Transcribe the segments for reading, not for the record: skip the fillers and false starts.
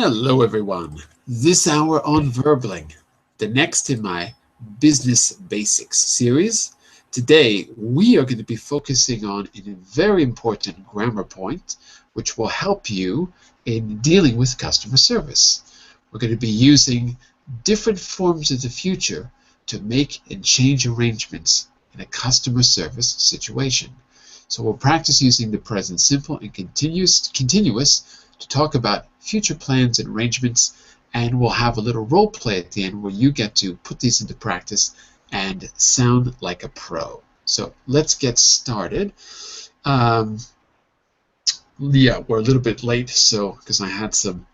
Hello everyone. This hour on Verbling, the next in my Business Basics series. Today we are going to be focusing on a very important grammar point which will help you in dealing with customer service. We're going to be using different forms of the future to make and change arrangements in a customer service situation. So we'll practice using the present simple and continuous to talk about future plans and arrangements, and we'll have a little role play at the end where you get to put these into practice and sound like a pro. So let's get started. Yeah, we're a little bit late, so because I had some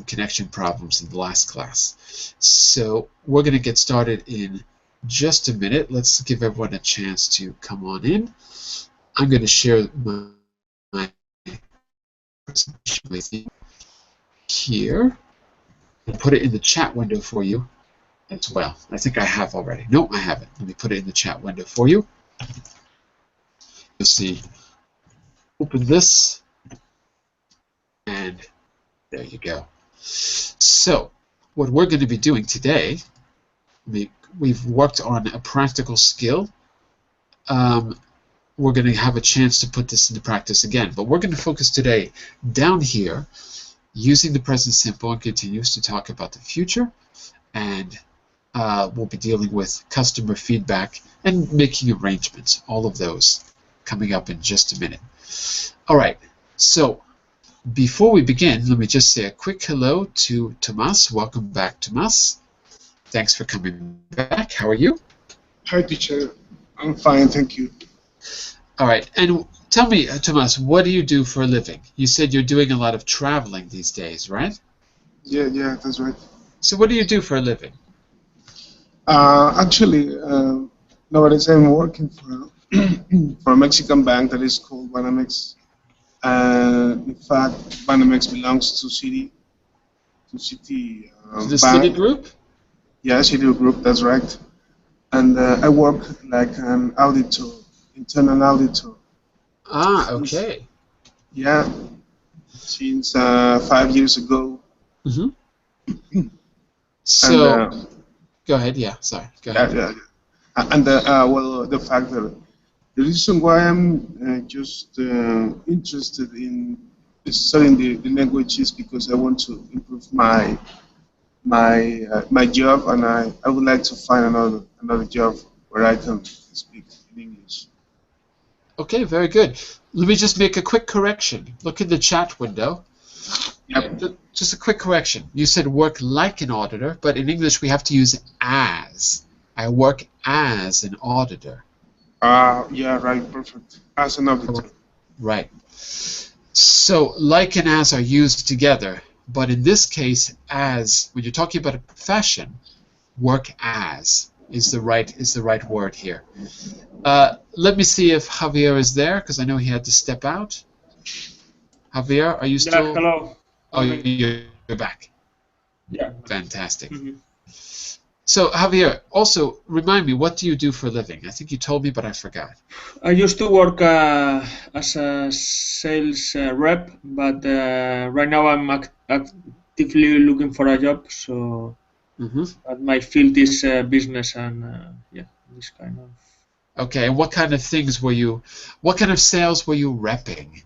connection problems in the last class. So we're going to get started in just a minute. Let's give everyone a chance to come on in. I'm going to share my presentation with you here and put it in the chat window for you as well. I think I have already. No, I haven't. Let me put it in the chat window for you. You'll see, open this, and there you go. So what we're going to be doing today, we've worked on a practical skill. We're going to have a chance to put this into practice again, but we're going to focus today down here using the present simple and continuous to talk about the future, and we'll be dealing with customer feedback and making arrangements, all of those coming up in just a minute. All right, so before we begin, let me just say a quick hello to Tomas. Welcome back, Tomas. Thanks for coming back. How are you? Hi, teacher. I'm fine, thank you. All right, and tell me, Tomas, what do you do for a living? You said you're doing a lot of traveling these days, right? Yeah, that's right. So what do you do for a living? Actually, nowadays I'm working for a Mexican bank that is called Banamex. In fact, Banamex belongs to Citi. To the bank. Citi Group? Yeah, Citi Group, that's right. And I work like an auditor, internal auditor. Ah, okay. Yeah, since 5 years ago. Mm-hmm. So, go ahead. Yeah, sorry. Go ahead. Yeah. And well, the fact that the reason why I'm just interested in studying the language is because I want to improve my job, and I would like to find another job where I can speak in English. Okay, very good. Let me just make a quick correction. Look at the chat window. Yep. Just a quick correction. You said work like an auditor, but in English we have to use as. I work as an auditor. Yeah, right, perfect. As an auditor. Right. So like and as are used together, but in this case, as, when you're talking about a profession, work as is the right word here. Let me see if Javier is there, because I know he had to step out. Javier, are you still? Yeah, hello. Oh, you're back. Yeah. Fantastic. Mm-hmm. So, Javier, also remind me, what do you do for a living? I think you told me, but I forgot. I used to work as a sales rep, but right now I'm actively looking for a job. So, but my field is business and this kind of. Okay, and what kind of things were you? What kind of sales were you repping?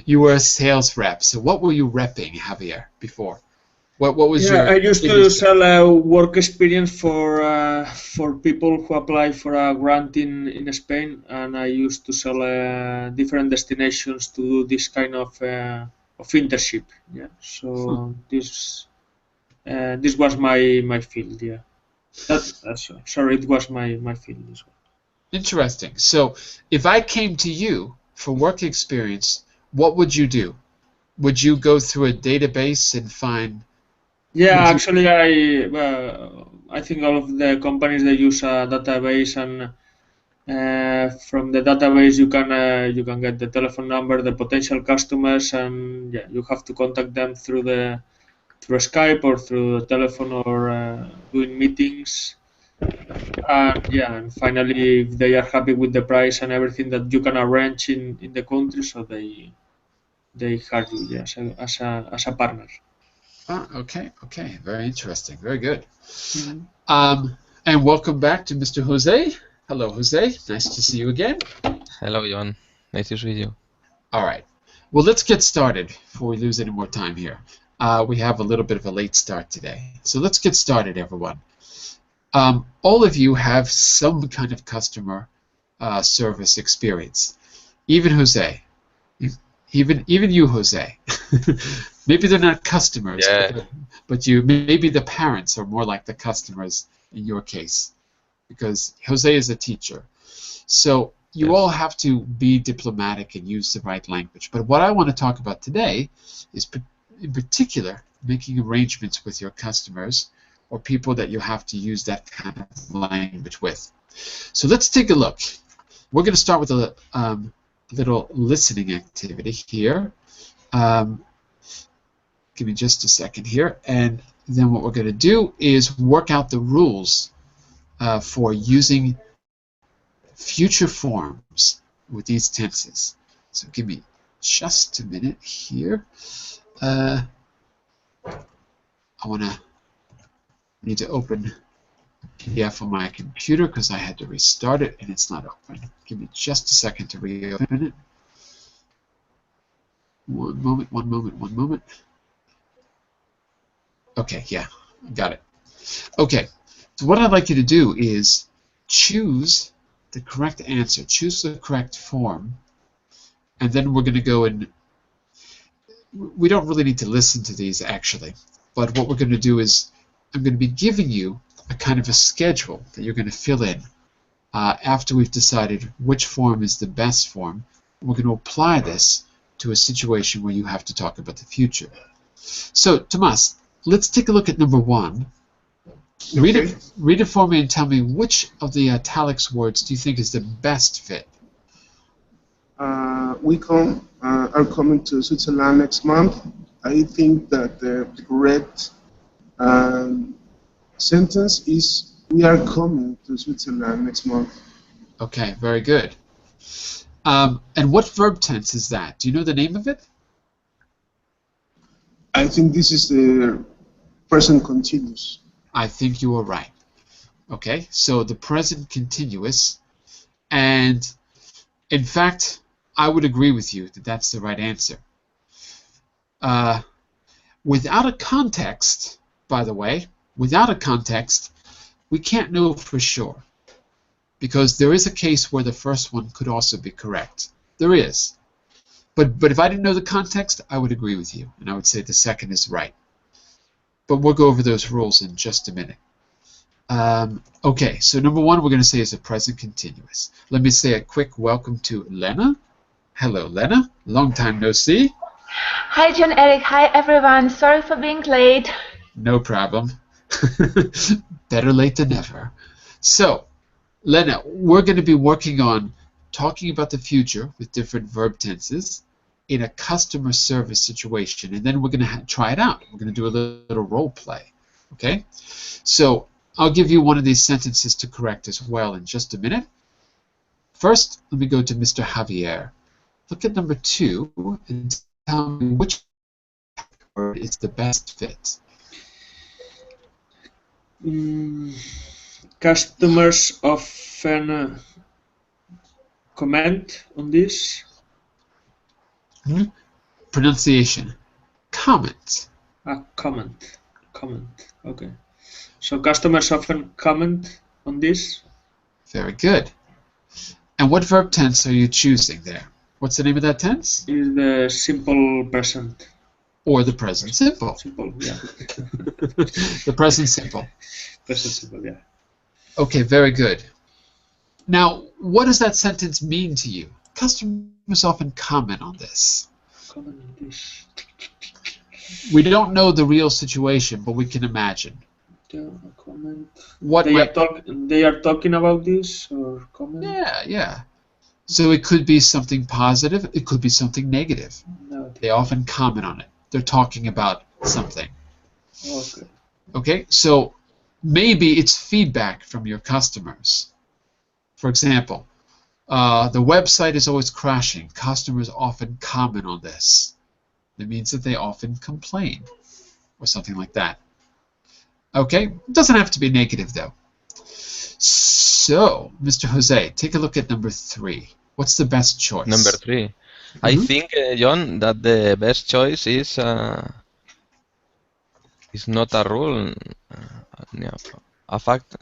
You were a sales rep. So, what were you repping, Javier, before? What was your? I used to sell work experience for people who apply for a grant in Spain, and I used to sell different destinations to do this kind of internship. Yeah, so this was my field. Yeah, sorry, it was my field as well. Interesting. So, if I came to you for work experience, what would you do? Would you go through a database and find? Yeah, actually, I think all of the companies they use a database, and from the database you can get the telephone number, the potential customers, and yeah, you have to contact them through Skype or through the telephone or doing meetings. And yeah, and finally, if they are happy with the price and everything that you can arrange in the country, so they they hire you, yes, as a partner. Ah, okay, okay. Very interesting. Very good. Mhm. And welcome back to Mr. Jose. Hello, Jose. Nice to see you again. Hello, John. Nice to see you. All right. Well, let's get started before we lose any more time here. We have a little bit of a late start today. So let's get started, everyone. All of you have some kind of customer service experience. Even Jose. Even you, Jose. Maybe they're not customers, Yeah. but you maybe the parents are more like the customers in your case, because Jose is a teacher. So you all Yes. have to be diplomatic and use the right language. But what I want to talk about today is, in particular, making arrangements with your customers or people that you have to use that kind of language with. So let's take a look. We're going to start with a little listening activity here. Give me just a second here. And then what we're going to do is work out the rules for using future forms with these tenses. So give me just a minute here. I need to open PDF on my computer because I had to restart it and it's not open. Give me just a second to reopen it. One moment. Okay, yeah, got it. Okay, so what I'd like you to do is choose the correct answer, choose the correct form, and then we're going to go and we don't really need to listen to these actually, but what we're going to do is I'm going to be giving you a kind of a schedule that you're going to fill in after we've decided which form is the best form. We're going to apply this to a situation where you have to talk about the future. So, Tomas, let's take a look at number one. Read it for me and tell me which of the italics words do you think is the best fit? We are coming to Switzerland next month. I think that the correct sentence is we are coming to Switzerland next month. Okay, very good. And what verb tense is that? Do you know the name of it? I think this is the present continuous. I think you are right. Okay, so the present continuous, and in fact, I would agree with you that that's the right answer. Without a context, by the way, without a context, we can't know for sure, because there is a case where the first one could also be correct. There is. But if I didn't know the context, I would agree with you, and I would say the second is right. But we'll go over those rules in just a minute. Okay, so number one we're going to say is a present continuous. Let me say a quick welcome to Lena. Hello, Lena. Long time no see. Hi, John Eric. Hi, everyone. Sorry for being late. No problem. Better late than never. So, Lena, we're going to be working on talking about the future with different verb tenses in a customer service situation, and then we're going to try it out. We're going to do a little role play. Okay? So, I'll give you one of these sentences to correct as well in just a minute. First, let me go to Mr. Javier. Look at number 2 and tell me which word is the best fit. Customers often comment on this. Pronunciation. Comment. Comment. Okay. So customers often comment on this. Very good. And what verb tense are you choosing there? What's the name of that tense? Is the simple present. Or the present simple. Simple, yeah. The present simple. Present simple, yeah. Okay, very good. Now, what does that sentence mean to you? Customers often comment on this. Comment on this. We don't know the real situation, but we can imagine. Comment. What they are talking about this or comment? Yeah. So it could be something positive, it could be something negative. No. They often comment on it. They're talking about something. Okay. Okay, so maybe it's feedback from your customers. For example, the website is always crashing. Customers often comment on this. It means that they often complain or something like that. Okay, it doesn't have to be negative though. So, Mr. Jose, take a look at number 3. What's the best choice? Number 3. I think, John, that the best choice is not a rule, yeah, a fact.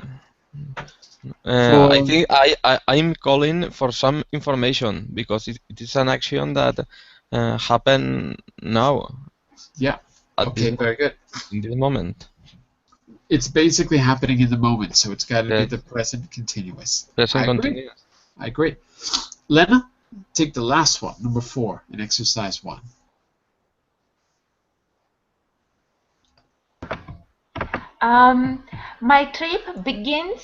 I think I'm calling for some information because it is an action that happen now. Yeah. Okay, very good. In this moment. It's basically happening in the moment, so it's got to be the present continuous. Present continuous. I agree. Lena, take the last one, number 4, in exercise 1. My trip begins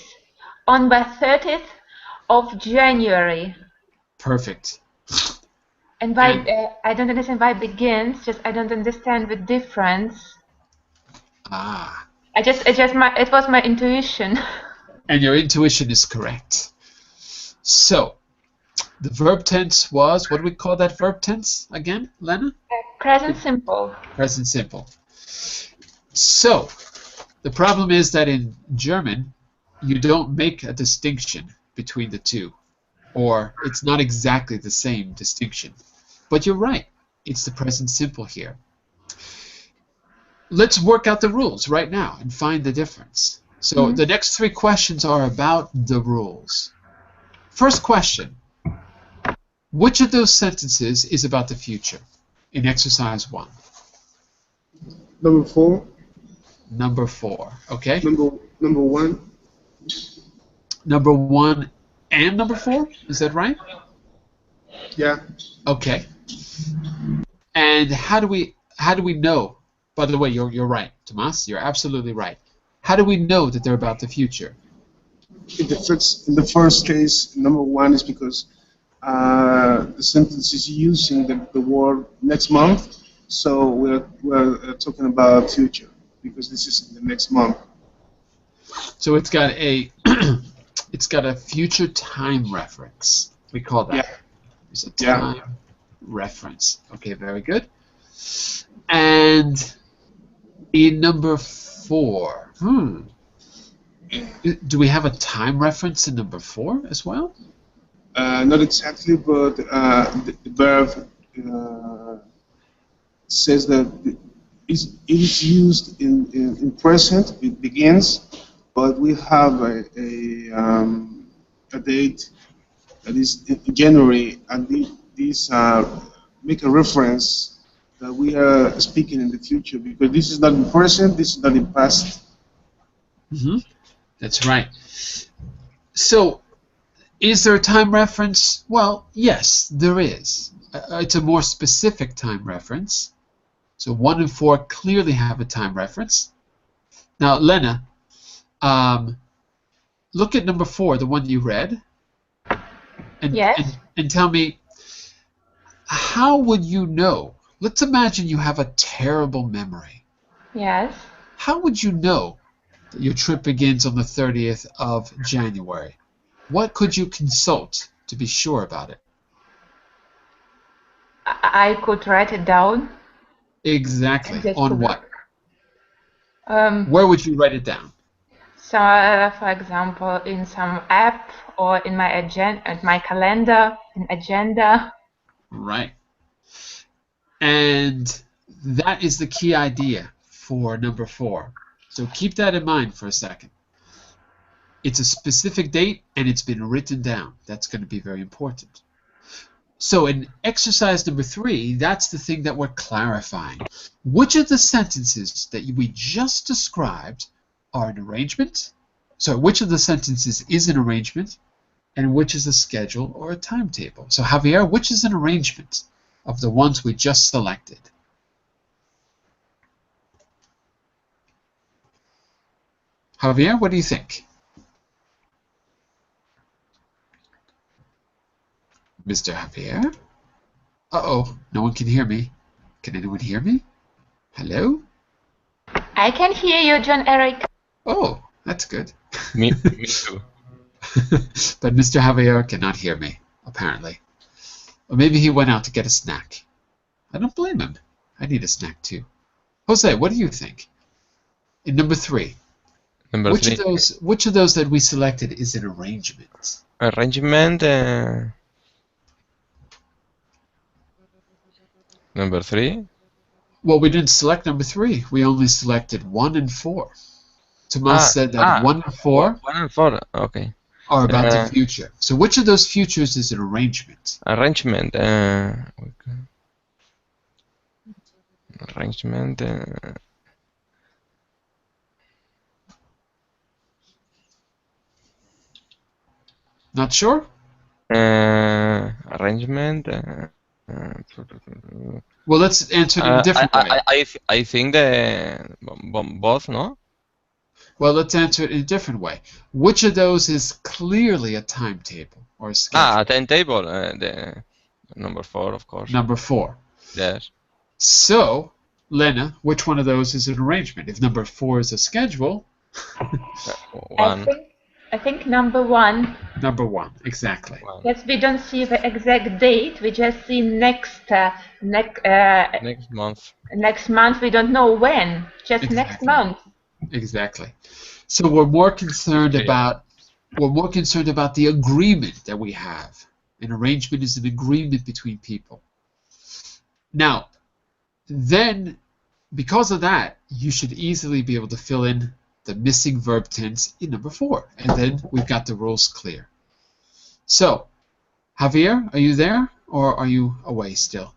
on the 30th of January. Perfect. And by I don't understand why begins. Just I don't understand the difference. Ah. It was my intuition. And your intuition is correct. So, the verb tense was, what do we call that verb tense again, Lena? Present simple. Present simple. So, the problem is that in German, you don't make a distinction between the two, or it's not exactly the same distinction. But you're right, it's the present simple here. Let's work out the rules right now and find the difference. So the next 3 questions are about the rules. First question, which of those sentences is about the future in exercise 1? Number 4. Number 4, okay? Number 1. Number 1 and number 4, is that right? Yeah. Okay. And how do we know? By the way, you're right, Tomas. You're absolutely right. How do we know that they're about the future? In the first case, number 1 is because the sentence is using the word next month, so we're talking about future because this is in the next month. So it's got a it's got a future time reference. We call that. Yeah. It's a time reference. Okay, very good. And in number 4, do we have a time reference in number 4 as well? Not exactly, but the verb says that it is used in present. It begins, but we have a date that is in January, and these make a reference that we are speaking in the future, because this is not in present, this is not in past. That's right. So, is there a time reference? Well, yes, there is. It's a more specific time reference. So 1 and 4 clearly have a time reference. Now, Lena, look at number 4, the one you read, and tell me, how would you know? Let's imagine you have a terrible memory. Yes. How would you know that your trip begins on the 30th of January? What could you consult to be sure about it? I could write it down. Exactly. On what? Where would you write it down? So, for example, in some app or in my agenda, my calendar, in agenda. Right. And that is the key idea for number 4. So keep that in mind for a second. It's a specific date and it's been written down. That's going to be very important. So in exercise number 3, that's the thing that we're clarifying. Which of the sentences that we just described are an arrangement? So which of the sentences is an arrangement? And which is a schedule or a timetable? So Javier, which is an arrangement of the ones we just selected? Javier, what do you think? Mr. Javier? Uh-oh, no one can hear me. Can anyone hear me? Hello? I can hear you, John Eric. Oh, that's good. Me too. But Mr. Javier cannot hear me, apparently. Or maybe he went out to get a snack. I don't blame him. I need a snack too. Jose, what do you think? In number 3, Number which 3. of those that we selected is an arrangement? Arrangement. Number 3. Well, we didn't select number 3. We only selected 1 and 4. Tomas said that 1 and 4 1 and 4. Okay. are about the future. So which of those futures is an arrangement? Arrangement. Arrangement. Not sure? Arrangement. Well, let's answer it in a different way. I think both, no? Well, let's answer it in a different way. Which of those is clearly a timetable or a schedule? A timetable. The number 4, of course. Number 4. Yes. So, Lena, which one of those is an arrangement? If number 4 is a schedule, 1. I think number 1. Number 1, exactly. 1. Yes, we don't see the exact date. We just see next month. Next month. We don't know when. Just next month. Exactly. So we're more concerned about the agreement that we have. An arrangement is an agreement between people. Now, then, because of that, you should easily be able to fill in the missing verb tense in number 4, and then we've got the rules clear. So, Javier, are you there, or are you away still?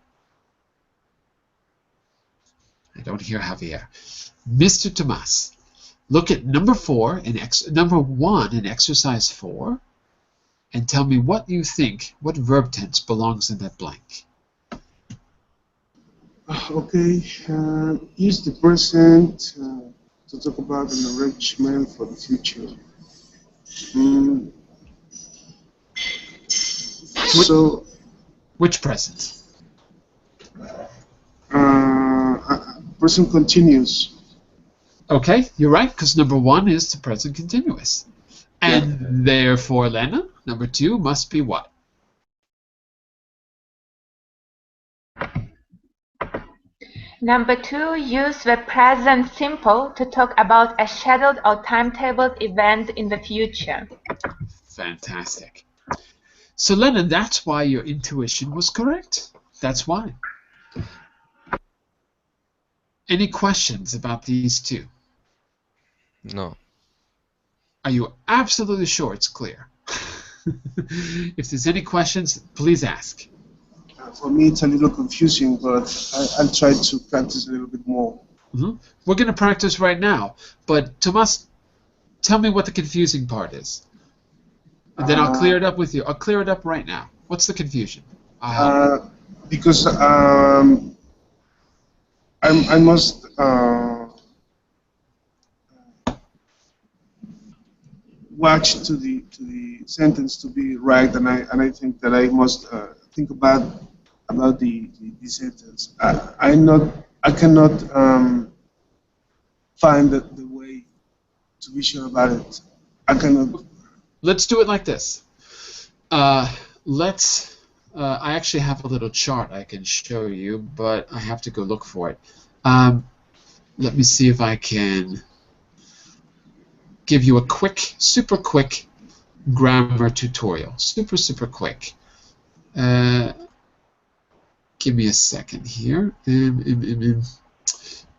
I don't hear Javier. Mr. Tomas, look at number 1 in exercise 4, and tell me what verb tense belongs in that blank. Okay, use the present to talk about an arrangement for the future. So, which present? Present continuous. Okay, you're right, because number 1 is the present continuous. And therefore, Lena, number 2 must be what? Number 2, use the present simple to talk about a scheduled or timetabled event in the future. Fantastic. So, Lena, that's why your intuition was correct. That's why. Any questions about these two? No. Are you absolutely sure it's clear? If there's any questions, please ask. For me, it's a little confusing, but I'll try to practice a little bit more. Mm-hmm. We're going to practice right now, but Tomas, tell me what the confusing part is. And then I'll clear it up with you. I'll clear it up right now. What's the confusion? Because I must watch to the sentence to be right, and I think that I must think about the sentence. I cannot find the way to be sure about it. I cannot. Let's do it like this. I actually have a little chart I can show you, but I have to go look for it. Let me see if I can give you a quick, super quick grammar tutorial. Super quick. Give me a second here.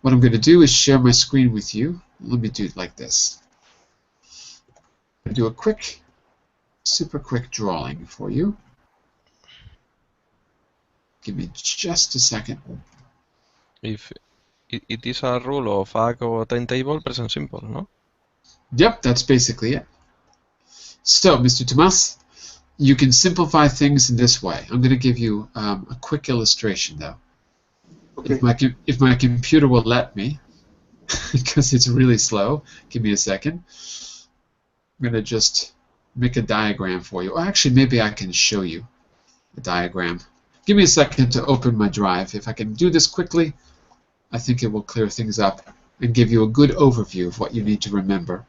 What I'm going to do is share my screen with you. Let me do it like this. I'm going to do a quick, super quick drawing for you. Give me just a second. If it is a rule of AG or timetable, present simple, no? Yep, that's basically it. So, Mr. Tomas, you can simplify things in this way. I'm going to give you a quick illustration, though. Okay. If my computer will let me, because it's really slow. Give me a second. I'm going to just make a diagram for you. Or actually, maybe I can show you a diagram. Give me a second to open my drive. If I can do this quickly, I think it will clear things up and give you a good overview of what you need to remember.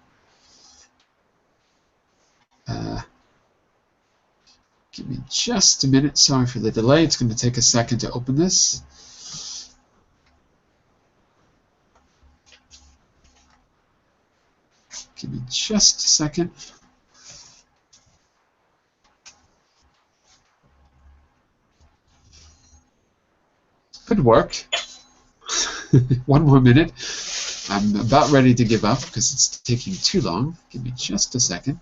Give me just a minute. Sorry for the delay. It's going to take a second to open this. Give me just a second. Good work. One more minute. I'm about ready to give up because it's taking too long. Give me just a second.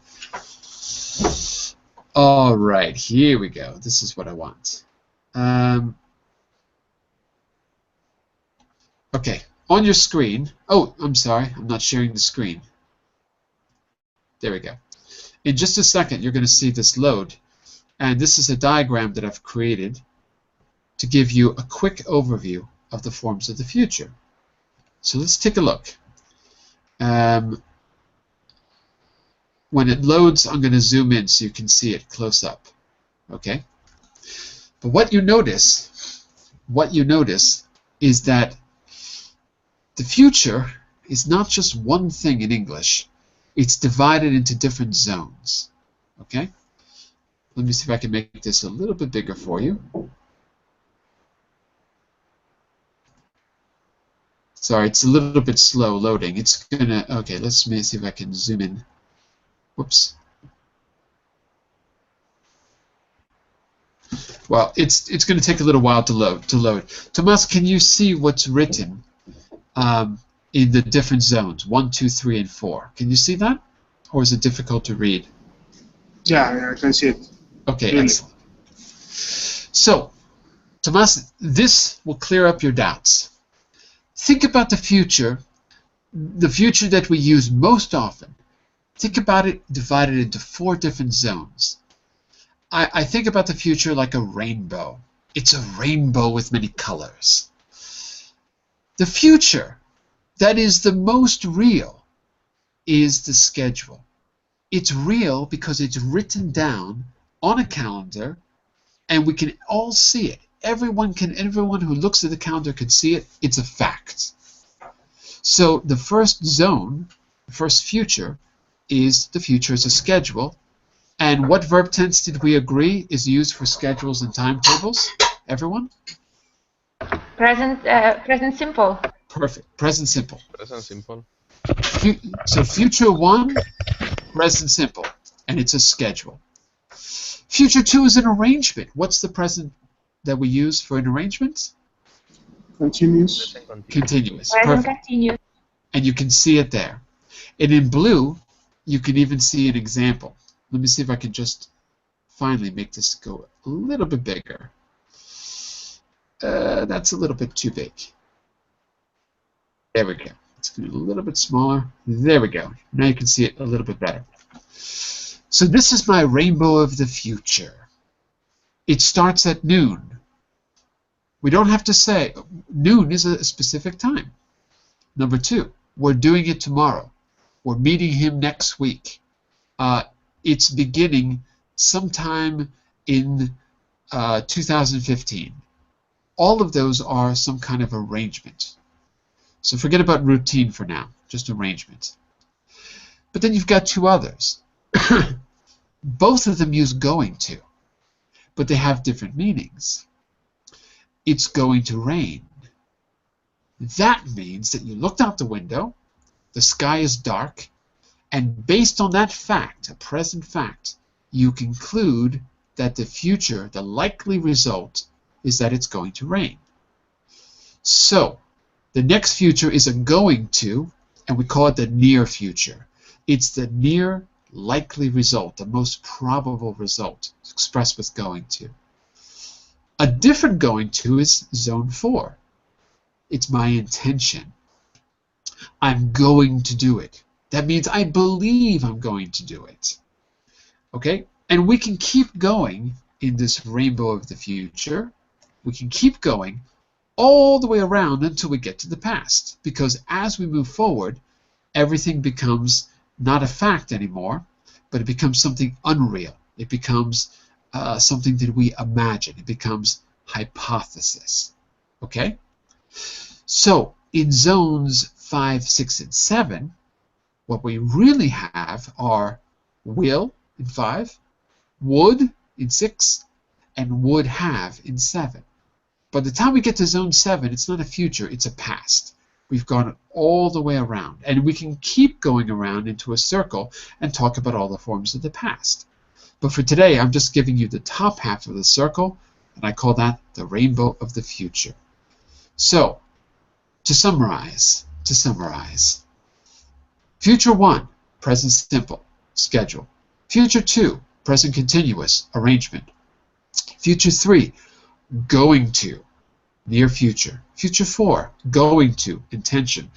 All right, here we go. This is what I want. Okay, on your screen. Oh, I'm sorry. I'm not sharing the screen. There we go. In just a second, you're going to see this load. And this is a diagram that I've created to give you a quick overview of the forms of the future. So let's take a look. When it loads, I'm going to zoom in so you can see it close up. Okay? But what you notice is that the future is not just one thing in English. It's divided into different zones. Okay? Let me see if I can make this a little bit bigger for you. Sorry, it's a little bit slow loading. It's gonna, okay, let's see if I can zoom in. Whoops. Well, it's going to take a little while to load. Tomas, can you see what's written in the different zones, 1, 2, 3, and 4? Can you see that? Or is it difficult to read? Yeah, I can see it. Okay, Really? excellent. So, Tomas, this will clear up your doubts. Think about the future that we use most often. Think about it divided into 4 different zones. I think about the future like a rainbow. It's a rainbow with many colors. The future that is the most real is the schedule. It's real because it's written down on a calendar and we can all see it. Everyone who looks at the calendar can see it. It's a fact. So the first zone, the first future, is the future as a schedule. And what verb tense did we agree is used for schedules and timetables? Everyone? Present simple. Perfect. Present simple. Present simple. So future 1, present simple, and it's a schedule. Future 2 is an arrangement. What's the present that we use for an arrangement? Continuous. Continuous. Present Perfect. continuous. And you can see it there. And in blue, you can even see an example. Let me see if I can just finally make this go a little bit bigger. That's a little bit too big. There we go. It's going to be a little bit smaller. There we go. Now you can see it a little bit better. So this is my rainbow of the future. It starts at noon. We don't have to say noon is a specific time. Number 2, we're doing it tomorrow. We're meeting him next week. It's beginning sometime in 2015. All of those are some kind of arrangement. So forget about routine for now, just arrangement. But then you've got 2 others. Both of them use going to, but they have different meanings. It's going to rain. That means that you looked out the window, the sky is dark, and based on that fact, a present fact, you conclude that the future, the likely result, is that it's going to rain. So, the next future is a going to, and we call it the near future. It's the near likely result, the most probable result, expressed with going to. A different going to is zone 4. It's my intention. I'm going to do it. That means I believe I'm going to do it. Okay? And we can keep going in this rainbow of the future. We can keep going all the way around until we get to the past. Because as we move forward, everything becomes not a fact anymore, but it becomes something unreal. It becomes something that we imagine. It becomes hypothesis. Okay? So, in zones 5, 6, and 7, what we really have are will in 5, would in 6, and would have in 7. By the time we get to zone 7, it's not a future, it's a past. We've gone all the way around, and we can keep going around into a circle and talk about all the forms of the past. But for today, I'm just giving you the top half of the circle, and I call that the rainbow of the future. So, to summarize, future 1, present simple, schedule. Future 2, present continuous, arrangement. Future 3, going to, near future. Future 4, going to, intention.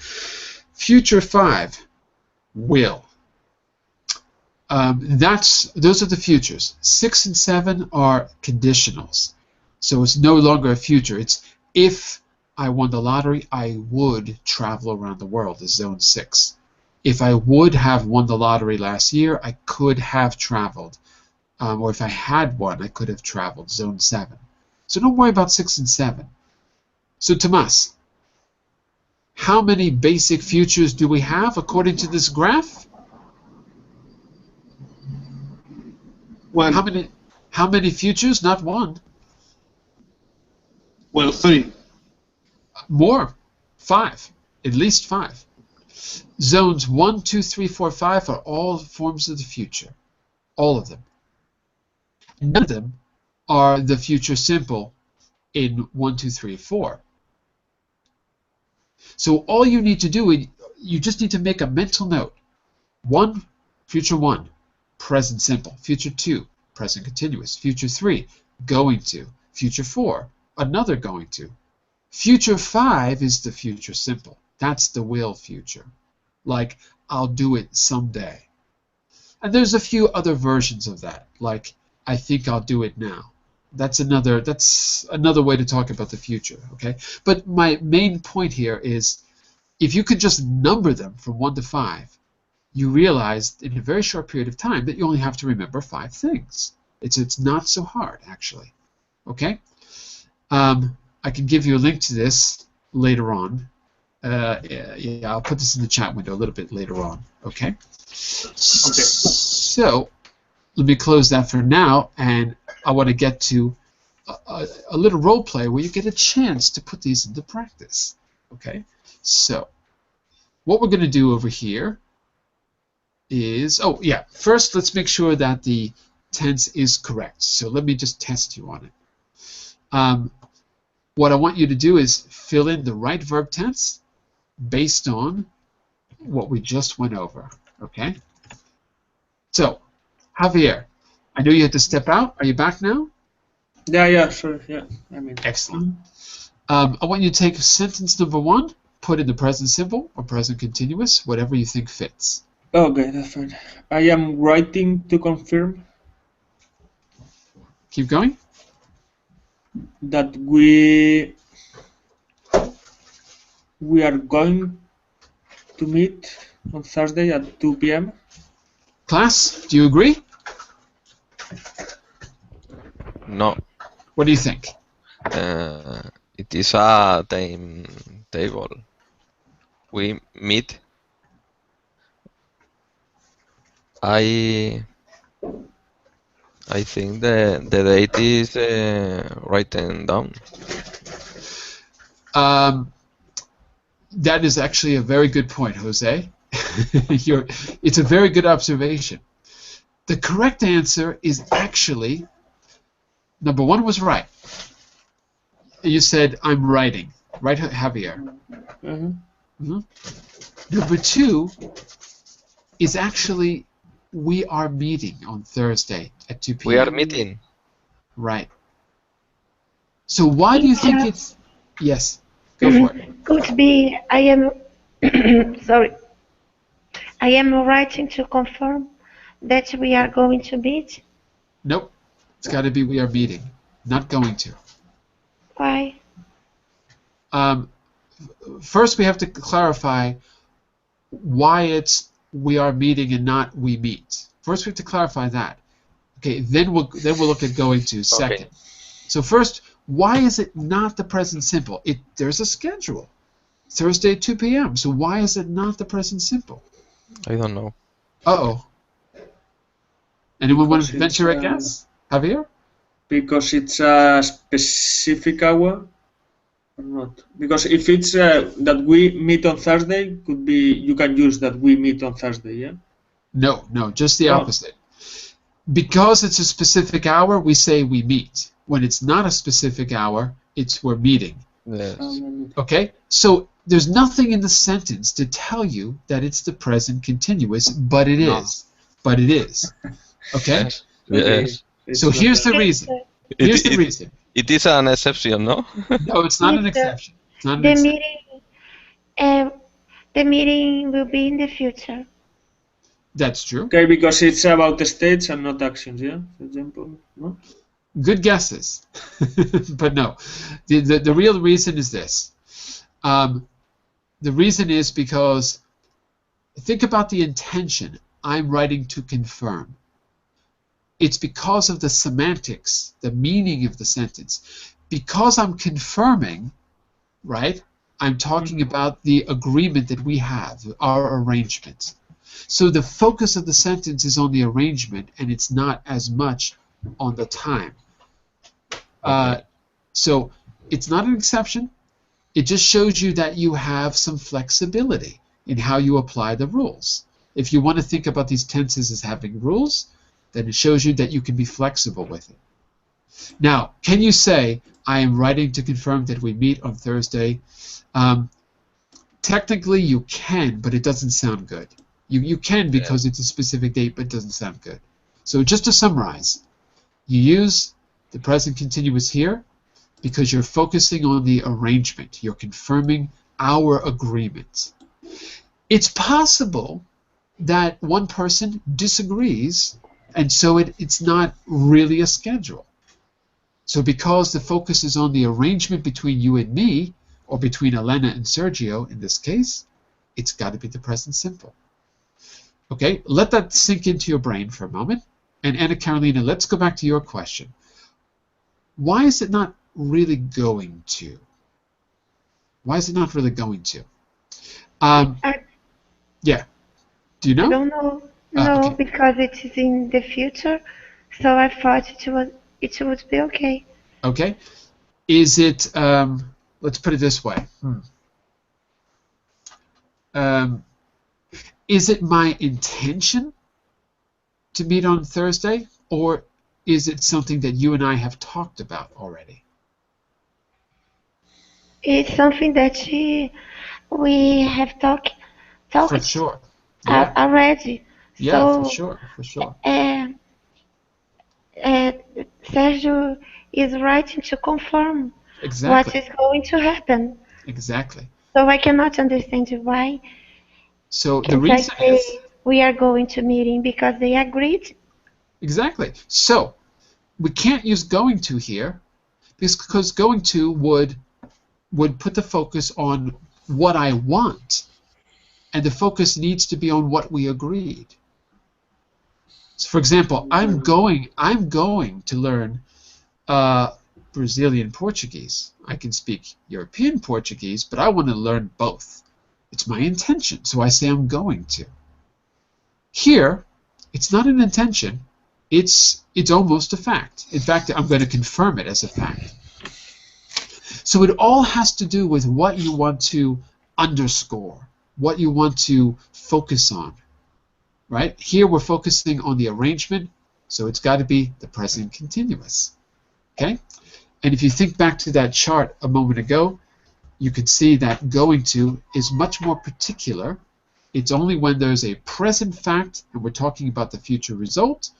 Future 5, will. Those are the futures. 6 and 7 are conditionals. So it's no longer a future. It's if I won the lottery, I would travel around the world, is zone 6. If I would have won the lottery last year, I could have traveled. Or if I had won, I could have traveled, zone 7. So don't worry about 6 and 7. So Tomas, how many basic futures do we have according to this graph? 1. How many futures? Not 1. Well, 3. More. 5. At least 5. Zones 1, 2, 3, 4, 5 are all forms of the future. All of them. None of them are the future simple in 1, 2, 3, 4. So all you need to do is you just need to make a mental note. 1, future 1, present simple. Future 2, present continuous. Future 3, going to. Future 4, another going to. Future 5 is the future simple. That's the will future. Like, I'll do it someday. And there's a few other versions of that, like, I think I'll do it now. That's another way to talk about the future, okay? But my main point here is, if you could just number them from 1 to 5, you realize in a very short period of time that you only have to remember 5 things. It's not so hard, actually, okay? I can give you a link to this later on. Yeah, I'll put this in the chat window a little bit later on, okay? So, let me close that for now, and I want to get to a little role play where you get a chance to put these into practice, okay? So, what we're going to do over here is, oh yeah, first let's make sure that the tense is correct. So let me just test you on it. What I want you to do is fill in the right verb tense based on what we just went over, okay? So, Javier, I know you had to step out. Are you back now? Yeah, sure, yeah. Excellent. I want you to take sentence number 1, put in the present simple or present continuous, whatever you think fits. Okay, that's fine. I am writing to confirm Keep going. that we are going to meet on Thursday at 2 p.m. Class, do you agree? No. What do you think? It is a timetable. We meet. I think the date is written down. That is actually a very good point, Jose. It's a very good observation. The correct answer is actually, number 1 was right. You said, I'm writing. Right, Javier? Mm-hmm. Number 2 is actually, we are meeting on Thursday at 2 p.m. We are meeting. Right. So why do you think it's... Yes, go for it. Could be, I am, sorry, I am writing to confirm that we are going to meet. Nope. It's got to be we are meeting, not going to. Why? First, we have to clarify why it's we are meeting and not we meet. First, we have to clarify that. Okay, then we'll look at going to second. Okay. So first, why is it not the present simple? There's a schedule. Thursday at 2 p.m. So why is it not the present simple? I don't know. Uh-oh. Anyone want to venture a guess? Javier? Because it's a specific hour. or not? Because if it's that we meet on Thursday, could be you can use that we meet on Thursday, yeah? No, just the Oh. opposite. Because it's a specific hour, we say we meet. When it's not a specific hour, it's we're meeting. Yes. Okay? So there's nothing in the sentence to tell you that it's the present continuous, but it is. But it is. Okay? Yes. Okay. Yes. So here's the reason. Here's the reason. It is an exception, no? No, it's not an Yes, sir. exception. It's not an The exception. meeting will be in the future. That's true. Okay, because it's about the states and not actions, yeah? For example, no? Good guesses. But no. The real reason is this. The reason is because think about the intention. I'm writing to confirm. It's because of the semantics, the meaning of the sentence. Because I'm confirming, right, I'm talking about the agreement that we have, our arrangement. So the focus of the sentence is on the arrangement, and it's not as much on the time. So it's not an exception. It just shows you that you have some flexibility in how you apply the rules. If you want to think about these tenses as having rules, then it shows you that you can be flexible with it. Now, can you say, I am writing to confirm that we meet on Thursday? Technically, you can, but it doesn't sound good. You can because it's a specific date, but it doesn't sound good. So just to summarize, you use the present continuous here because you're focusing on the arrangement. You're confirming our agreement. It's possible that one person disagrees, and so it's not really a schedule. So because the focus is on the arrangement between you and me, or between Elena and Sergio in this case, it's got to be the present simple. Okay, let that sink into your brain for a moment. And Anna Carolina, let's go back to your question. Why is it not really going to? Why is it not really going to? Yeah. Do you know? I don't know. No, okay. because it is in the future, so I thought it would be okay. Okay. Is it? Let's put it this way. Is it my intention to meet on Thursday, or is it something that you and I have talked about already? It's something that we have talked For sure. Yeah. already. Yeah, So, for sure. For sure. Sergio is writing to confirm Exactly. what is going to happen. Exactly. So I cannot understand why. So the reason is we are going to meeting because they agreed. Exactly. So we can't use going to here because going to would put the focus on what I want, and the focus needs to be on what we agreed. So for example, I'm going to learn Brazilian Portuguese. I can speak European Portuguese, but I want to learn both. It's my intention, so I say I'm going to. Here, it's not an intention. It's almost a fact. In fact, I'm going to confirm it as a fact. So it all has to do with what you want to underscore, what you want to focus on. Right? Here we're focusing on the arrangement, so it's got to be the present continuous. Okay? And if you think back to that chart a moment ago, you could see that going to is much more particular. It's only when there's a present fact and we're talking about the future result,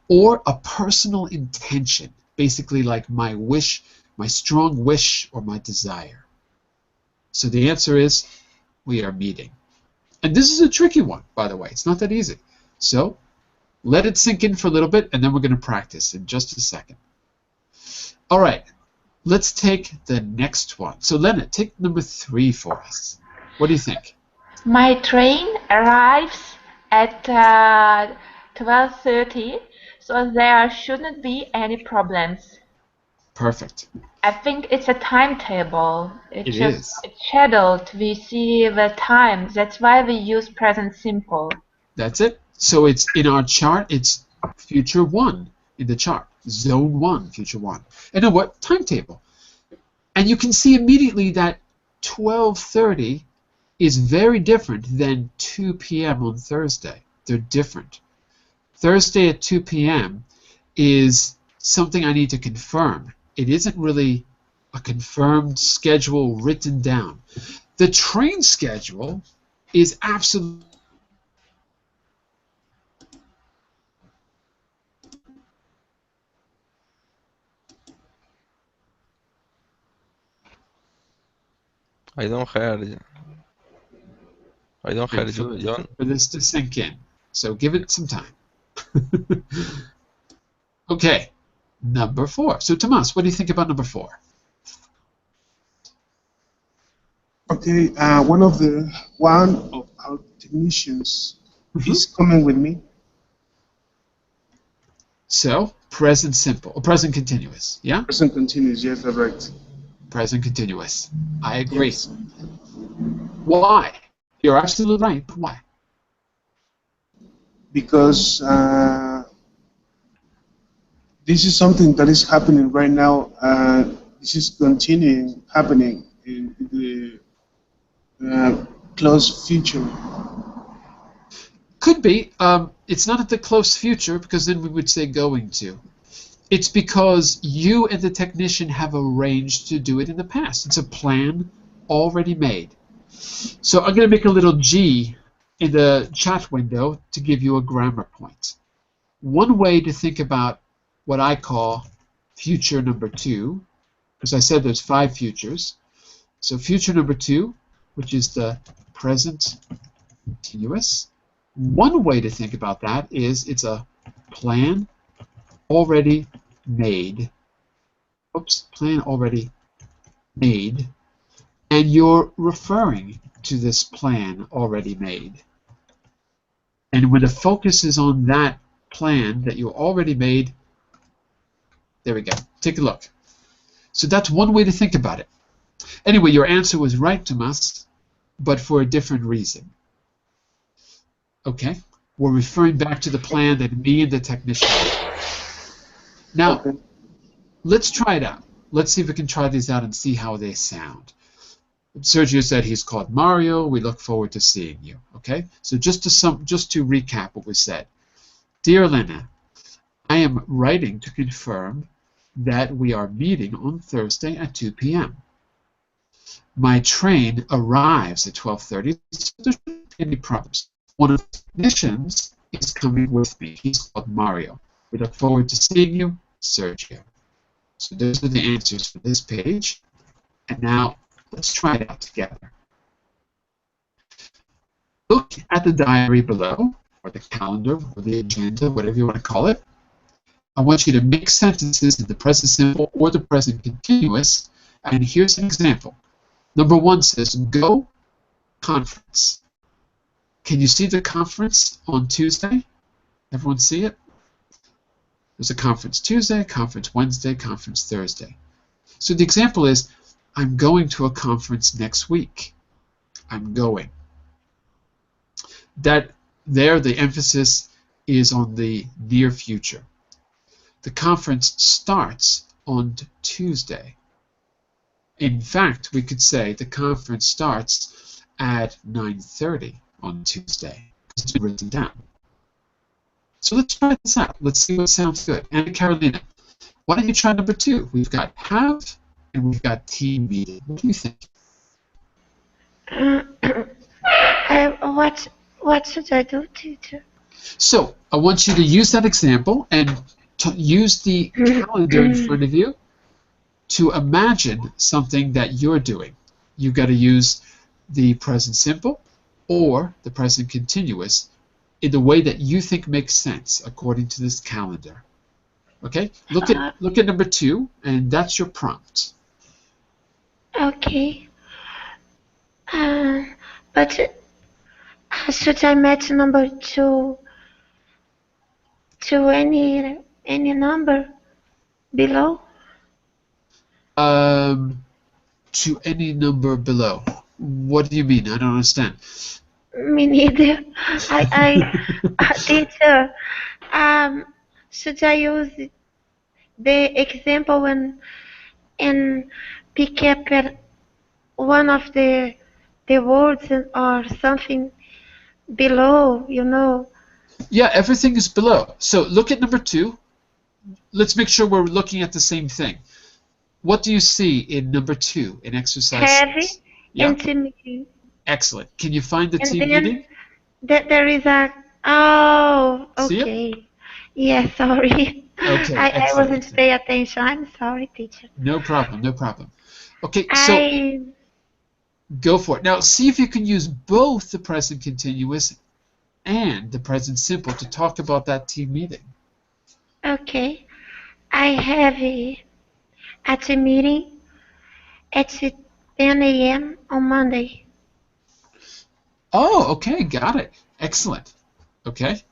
or a personal intention, basically like my wish, my strong wish, or my desire. So the answer is we are meeting. And this is a tricky one, by the way. It's not that easy. So let it sink in for a little bit, and then we're going to practice in just a second. All right. Let's take the next one. So Lena, take number 3 for us. What do you think? My train arrives at 12:30, so there shouldn't be any problems. Perfect. I think it's a timetable. It is. It's scheduled. We see the time. That's why we use present simple. That's it. So it's in our chart, it's future 1 in the chart. Zone 1, future 1. And then what? Timetable. And you can see immediately that 12:30 is very different than 2 p.m. on Thursday. They're different. Thursday at 2 p.m. is something I need to confirm. It isn't really a confirmed schedule written down. The train schedule is absolutely I don't hear you. I don't hear for you, John. this to sink in. So give it some time. Okay, number 4. So Tomas, what do you think about number 4? Okay, one of our technicians is coming with me. So present simple, or present continuous, yeah? Present continuous, yes, that's right. Present continuous. I agree. Yes. Why? You're absolutely right. But why? Because this is something that is happening right now. This is continuing happening in the close future. Could be. It's not at the close future, because then we would say going to. It's because you and the technician have arranged to do it in the past. It's a plan already made. So I'm going to make a little G in the chat window to give you a grammar point. One way to think about what I call future number 2, because I said there's 5 futures. So future number 2, which is the present continuous. One way to think about that is it's a plan already made. Oops, plan already made. And you're referring to this plan already made. And when the focus is on that plan that you already made, there we go. Take a look. So that's one way to think about it. Anyway, your answer was right, Tomas, but for a different reason. Okay? We're referring back to the plan that me and the technician made. Now, Okay. let's try it out. Let's see if we can try these out and see how they sound. Sergio said he's called Mario. We look forward to seeing you. Okay? So just to recap what was said. Dear Lena, I am writing to confirm that we are meeting on Thursday at 2 p.m. My train arrives at 12:30, so there shouldn't be any problems. One of the technicians is coming with me. He's called Mario. We look forward to seeing you, Sergio. So those are the answers for this page. And now let's try it out together. Look at the diary below, or the calendar, or the agenda, whatever you want to call it. I want you to make sentences in the present simple or the present continuous. And here's an example. Number 1 says, go conference. Can you see the conference on Tuesday? Everyone see it? There's a conference Tuesday, conference Wednesday, conference Thursday. So the example is, I'm going to a conference next week. I'm going. That there, the emphasis is on the near future. The conference starts on Tuesday. In fact, we could say the conference starts at 9:30 on Tuesday. It's been written down. So let's try this out. Let's see what sounds good. And Carolina, why don't you try number 2? We've got have and we've got team meeting. What do you think? What should I do, teacher? So I want you to use that example and to use the calendar in front of you to imagine something that you're doing. You've got to use the present simple or the present continuous in the way that you think makes sense according to this calendar. Okay? Look at number 2, and that's your prompt. Okay. But should I match number 2 to any number below? To any number below. What do you mean? I don't understand. Me neither. Teacher, should I use the example in pick up one of the words or something below, you know. Yeah, everything is below. So look at number 2. Let's make sure we're looking at the same thing. What do you see in number 2 in exercise Heavy 6? Yeah, and team meeting. excellent. Can you find the And team then meeting? there is a, oh, See it? okay. Yeah, sorry. Okay, I excellent, wasn't excellent. paying attention. I'm sorry, teacher. No problem, no problem. Okay, so I, go for it. Now, see if you can use both the present continuous and the present simple to talk about that team meeting. okay. I have a team meeting at 10 a.m. on Monday. Oh, okay, got it. Excellent. Okay.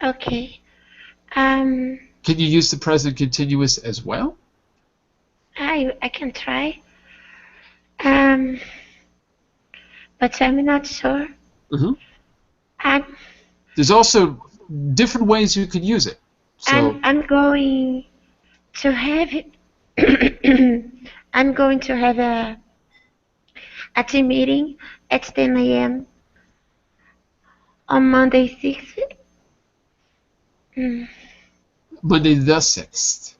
Okay. Can you use the present continuous as well? I can try. But I'm not sure. I'm There's also different ways you can use it. So, I'm going to have I'm going to have a team meeting at 10 a.m. on Monday 6th. Monday the 6th.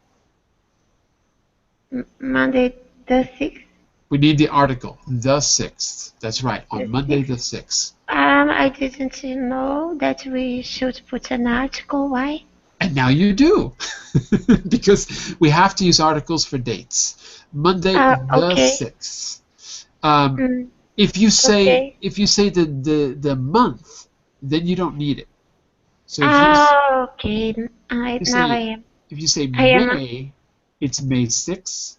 Monday the 6th. We need the article, the 6th. That's right, on The Monday 6th. the 6th. I didn't know that we should put an article. Why? And now you do, because we have to use articles for dates. Monday the Okay. 6th. Mm, If you say okay. the month, then you don't need it. So if Okay. Now you say I am. May, it's May 6th.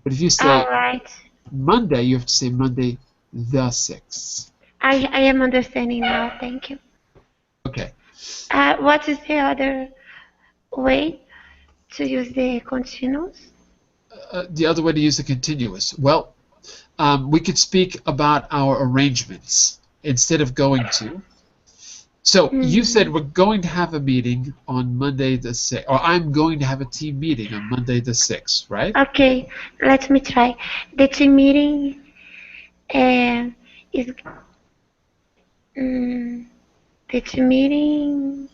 But if you All say right. Monday, you have to say Monday the 6th. I am understanding now. Thank you. Okay. What is the other way to use the continuous? The other way to use the continuous. Well, we could speak about our arrangements instead of going to. So you said we're going to have a meeting on Monday the 6th, or I'm going to have a team meeting on Monday the 6th, right? Okay, let me try. The team meeting is the team meeting.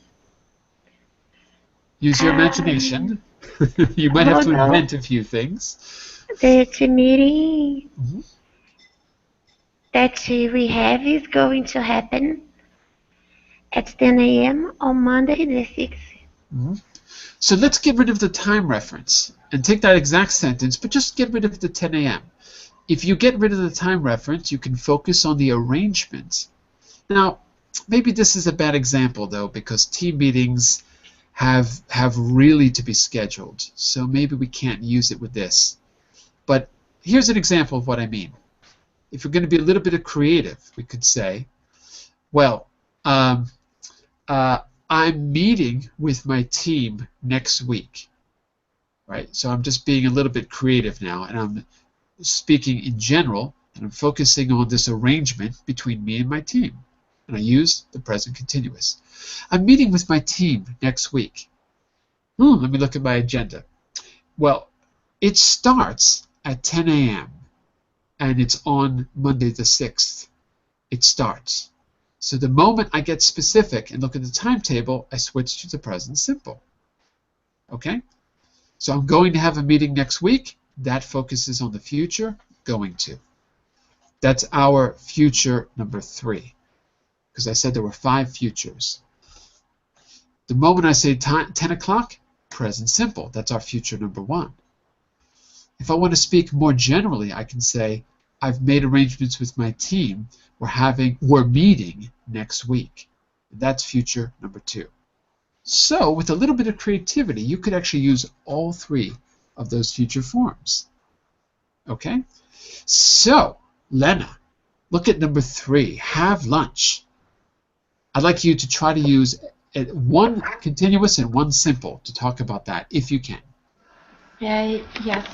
Use your imagination. You might have to Hold on. invent a few things. The team meeting Mhm. that we have is going to happen at 10 a.m. on Monday the 6th. Mhm. So let's get rid of the time reference and take that exact sentence, but just get rid of the 10 a.m. If you get rid of the time reference, you can focus on the arrangement. Now, maybe this is a bad example, though, because team meetings have really to be scheduled, so maybe we can't use it with this. But here's an example of what I mean. If we're going to be a little bit creative, we could say, well, I'm meeting with my team next week, right? So I'm just being a little bit creative now, and I'm speaking in general, and I'm focusing on this arrangement between me and my team. And I use the present continuous. I'm meeting with my team next week. Let me look at my agenda. Well, it starts at 10 a.m. and it's on Monday the 6th. It starts. So the moment I get specific and look at the timetable, I switch to the present simple. Okay? So I'm going to have a meeting next week. That focuses on the future, going to. That's our future number 3. Because I said there were 5 futures. The moment I say 10 o'clock, present simple. That's our future number 1. If I want to speak more generally, I can say, I've made arrangements with my team. We're meeting next week. That's future number 2. So with a little bit of creativity, you could actually use all 3 of those future forms. Okay? So, Lena, look at number 3, have lunch. I'd like you to try to use one continuous and one simple to talk about that, if you can. Yes.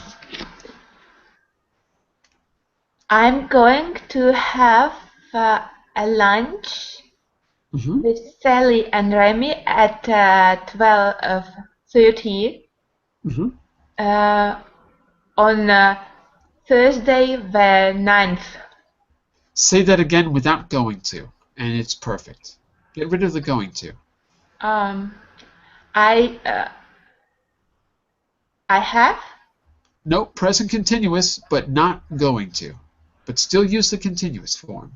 I'm going to have a lunch with Sally and Remy at 12:30. on Thursday the 9th. Say that again without going to, and it's perfect. Get rid of the going to. I have. No, present continuous, but not going to. But still use the continuous form.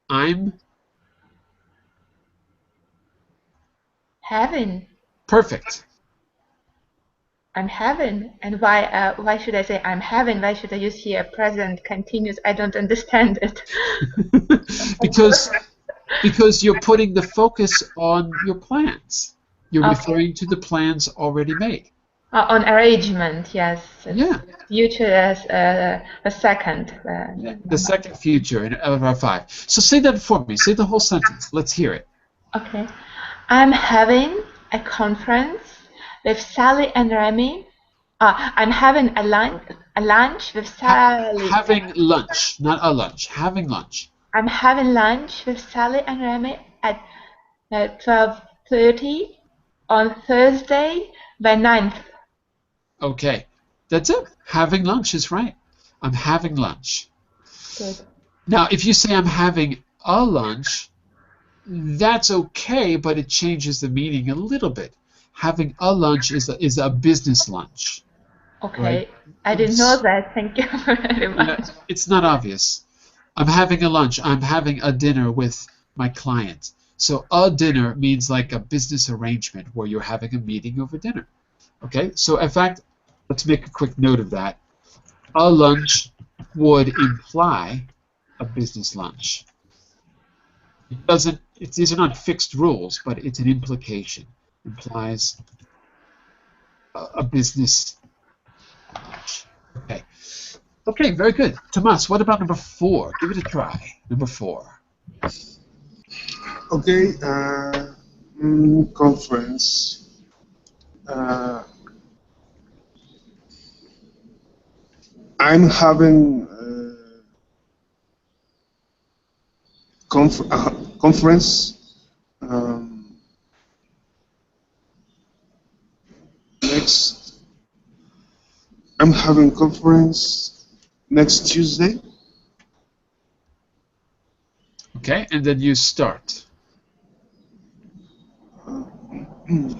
I'm having. perfect. I'm having. And why should I say I'm having? Why should I use here present continuous? I don't understand it. because you're putting the focus on your plans. You're referring to the plans already made. On arrangement, yes. Yeah. Future as a second. The second future in our 5. So say that for me. Say the whole sentence. Let's hear it. Okay. I'm having a conference with Sally and Remy. I'm having a lunch with Sally. Having lunch, not a lunch. Having lunch. I'm having lunch with Sally and Remy at 12:30 on Thursday the 9th. Okay. That's it. Having lunch is right. I'm having lunch. Good. Now, if you say I'm having a lunch, that's okay, but it changes the meaning a little bit. Having a lunch is a business lunch. Okay. Right? I didn't know that. Thank you very much. It's not obvious. I'm having a lunch. I'm having a dinner with my client. So a dinner means like a business arrangement where you're having a meeting over dinner. Okay? So in fact, let's make a quick note of that. A lunch would imply a business lunch. It doesn't. These are not fixed rules, but it's an implication. Implies a business lunch. Okay. Okay, very good. Tomas, what about number 4? Give it a try. Number 4. Okay. Conference. I'm having conference next. I'm having conference next Tuesday. Okay, and then you start. In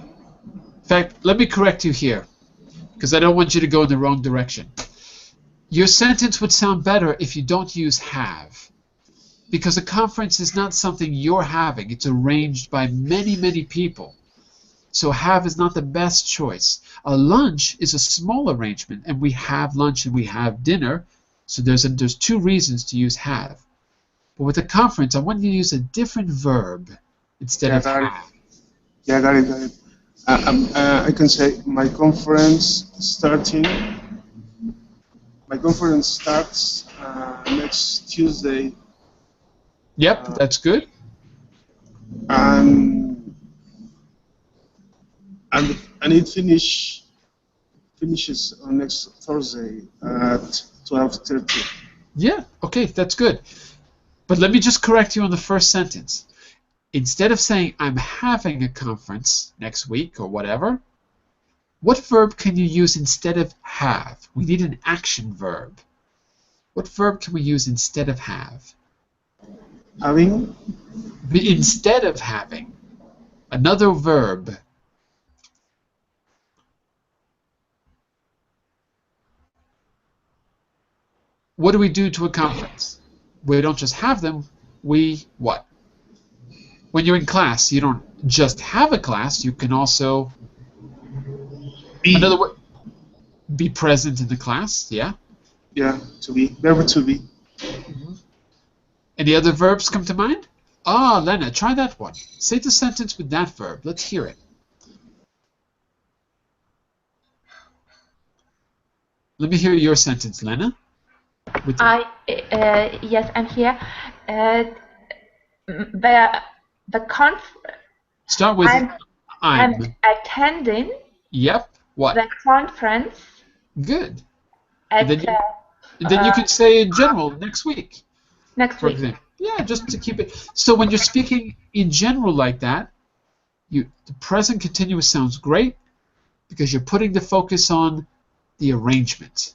fact, let me correct you here, because I don't want you to go in the wrong direction. Your sentence would sound better if you don't use have, because a conference is not something you're having. It's arranged by many, many people. So have is not the best choice. A lunch is a small arrangement, and we have lunch and we have dinner, so there's 2 reasons to use have. But with a conference, I want you to use a different verb instead of have. Yeah, got it. I can say my conference starting. My conference starts next Tuesday. Yep, that's good. And it finishes on next Thursday at 12:30. Yeah, okay, that's good. But let me just correct you on the first sentence. Instead of saying I'm having a conference next week or whatever, what verb can you use instead of have? We need an action verb. What verb can we use instead of have? Having? Instead of having. Another verb. What do we do to a conference? We don't just have them, we what? When you're in class, you don't just have a class, you can also another word, be present in the class, yeah? Yeah, to be. Verb to be. Any other verbs come to mind? Ah, Lena, try that one. Say the sentence with that verb. Let's hear it. Let me hear your sentence, Lena. Yes, I'm here. The Start with I'm attending. Yep. What? The conference. Good. At, then you can say in general next week. Next week. Example. Yeah, just to keep it. So when you're speaking in general like that, the present continuous sounds great, because you're putting the focus on the arrangement.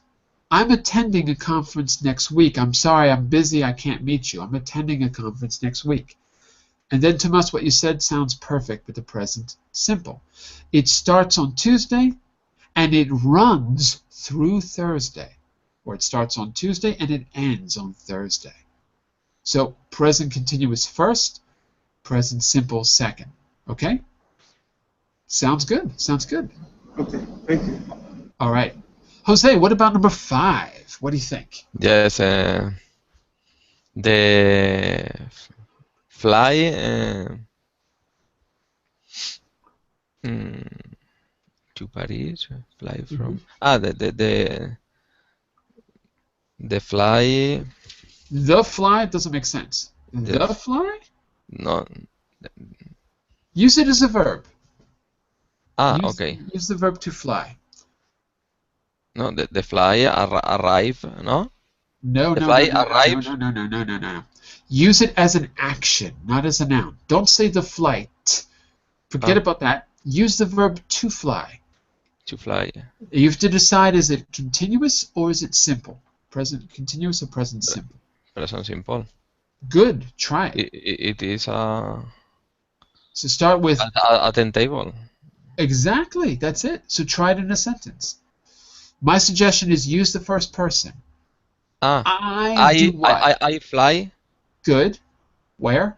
I'm attending a conference next week. I'm sorry, I'm busy, I can't meet you. I'm attending a conference next week. And then, Tomas, what you said sounds perfect with the present simple. It starts on Tuesday and it runs through Thursday. Or it starts on Tuesday and it ends on Thursday. So present continuous first, present simple second. Okay? Sounds good. Sounds good. Okay, thank you. All right. Jose, what about number 5? What do you think? Yes, the fly to Paris, fly from the fly. The fly doesn't make sense. The The fly? No. Use it as a verb. Okay. Use the verb to fly. No, the fly arrive, no? No, The no, fly no, no, arrives. no. Use it as an action, not as a noun. Don't say the flight. Forget about that. Use the verb to fly. To fly. You have to decide, is it continuous or is it simple? Present continuous or present simple? Present simple. Good. Try it. It is a So start with table. exactly. That's it. So try it in a sentence. My suggestion is use the first person. I do what? I fly. Good. Where?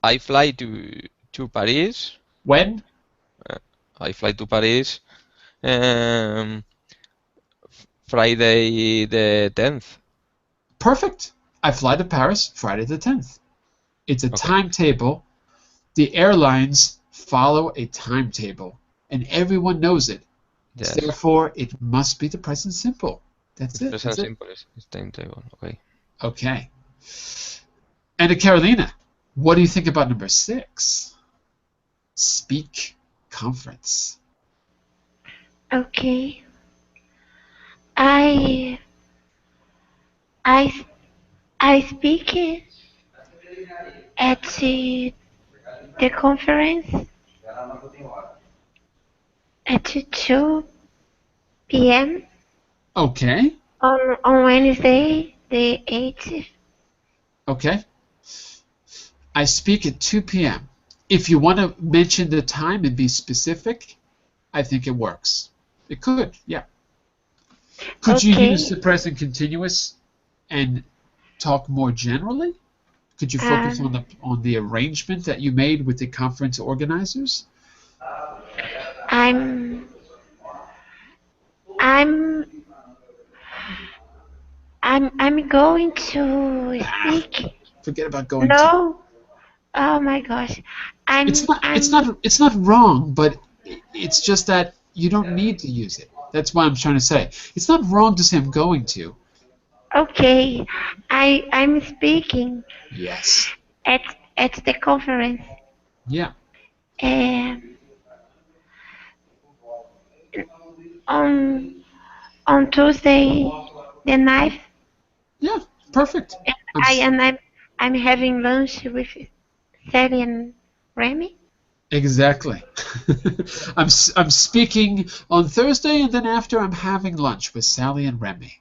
I fly to Paris. When? I fly to Paris. Friday the 10th. Perfect. I fly to Paris Friday the 10th. It's a timetable. The airlines follow a timetable, and everyone knows it. Yes. Therefore, it must be the present simple. That's it. Present simple is timetable. Okay. Okay. And Carolina, what do you think about number 6? Speak conference. Okay. I speak at the conference at 2 p.m. Okay. on Wednesday, the 8th. Okay. I speak at 2 p.m. If you want to mention the time and be specific, I think it works. It could, yeah. Could you use the present continuous and talk more generally? Could you focus on the arrangement that you made with the conference organizers? I'm going to speak. Forget about going No. Oh my gosh. It's not wrong, but it's just that you don't need to use it. That's what I'm trying to say. It's not wrong to say I'm going to. Okay. I'm speaking. Yes. At the conference. Yeah. On Tuesday the 9th. Yeah, perfect. I'm having lunch with Sally and Remy. Exactly. I'm speaking on Thursday, and then after I'm having lunch with Sally and Remy.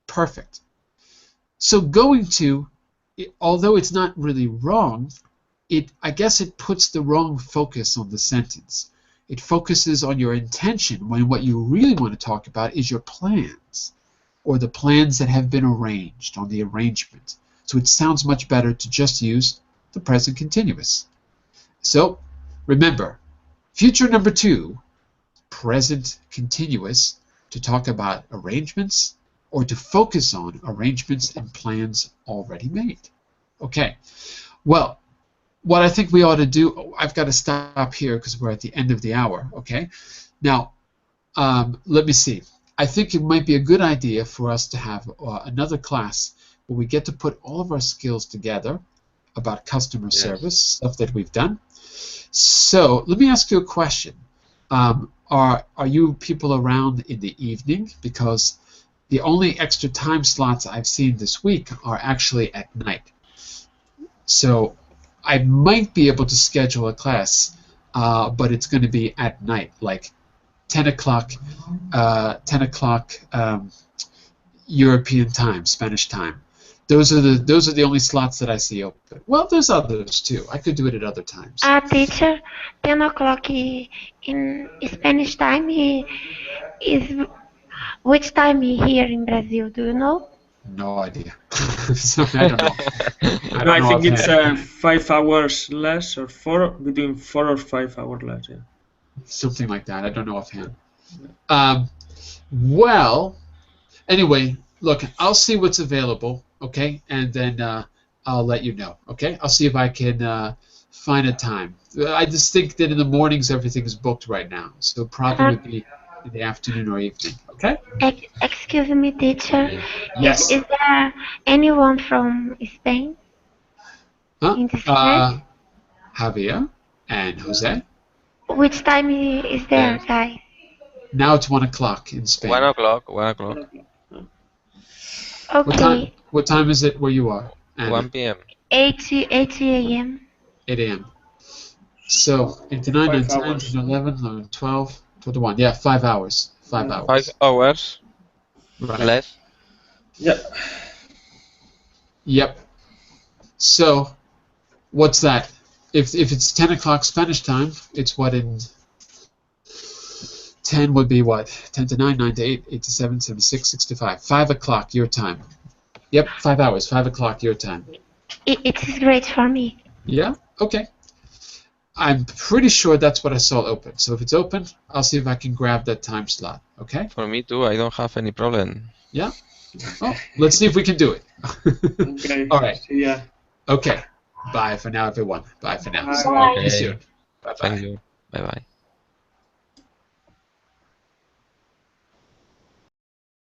Perfect. So going to, although it's not really wrong, I guess it puts the wrong focus on the sentence. It focuses on your intention when what you really want to talk about is your plans, or the plans that have been arranged, on the arrangement. So it sounds much better to just use the present continuous. So remember, future number 2, present continuous, to talk about arrangements or to focus on arrangements and plans already made. Okay, well, what I think we ought to do, I've got to stop here because we're at the end of the hour, okay? Now, let me see. I think it might be a good idea for us to have another class where we get to put all of our skills together about customer service, stuff that we've done. So let me ask you a question. Are you people around in the evening? Because the only extra time slots I've seen this week are actually at night. So I might be able to schedule a class, but it's going to be at night, like 10 o'clock, 10 o'clock European time, Spanish time. Those are the only slots that I see open. Well, there's others too. I could do it at other times. Teacher, 10 o'clock in Spanish time is which time here in Brazil? Do you know? No idea. Sorry, I don't know. No, I think it's offhand. 5 hours less, or between 4 or 5 hours less. Yeah. Something like that. I don't know offhand. Well, anyway, look, I'll see what's available, okay, and then I'll let you know, okay. I'll see if I can find a time. I just think that in the mornings everything is booked right now, so probably would be in the afternoon or evening, okay. Excuse me, teacher. Yes. Is there anyone from Spain in this class? Javier and Jose. Which time is there, Yes. guys? Now it's 1 o'clock in Spain. 1 o'clock. 1 o'clock. Okay. What time is it where you are? Anna? 1 p.m. 8 a.m. 8 a.m. So 8 to 9, 9 to 10, hours. 10 to 11, 11 to 12, 12 to 1. Yeah, 5 hours. 5 hours. 5 hours Right. less. Yep. Yep. So what's that? If it's 10 o'clock Spanish time, it's what in 10 would be what? 10 to 9, 9 to 8, 8 to 7, 7 to 6, 6 to 5. 5 o'clock your time. Yep, 5 hours, 5 o'clock your time. It is great for me. Yeah? Okay. I'm pretty sure that's what I saw open. So if it's open, I'll see if I can grab that time slot. Okay? For me too. I don't have any problem. Yeah? Oh, let's see if we can do it. Okay. All right. See ya. Okay. Bye for now, everyone. Bye for now. Bye. See you Okay. soon. Bye-bye. Thank you. Bye bye.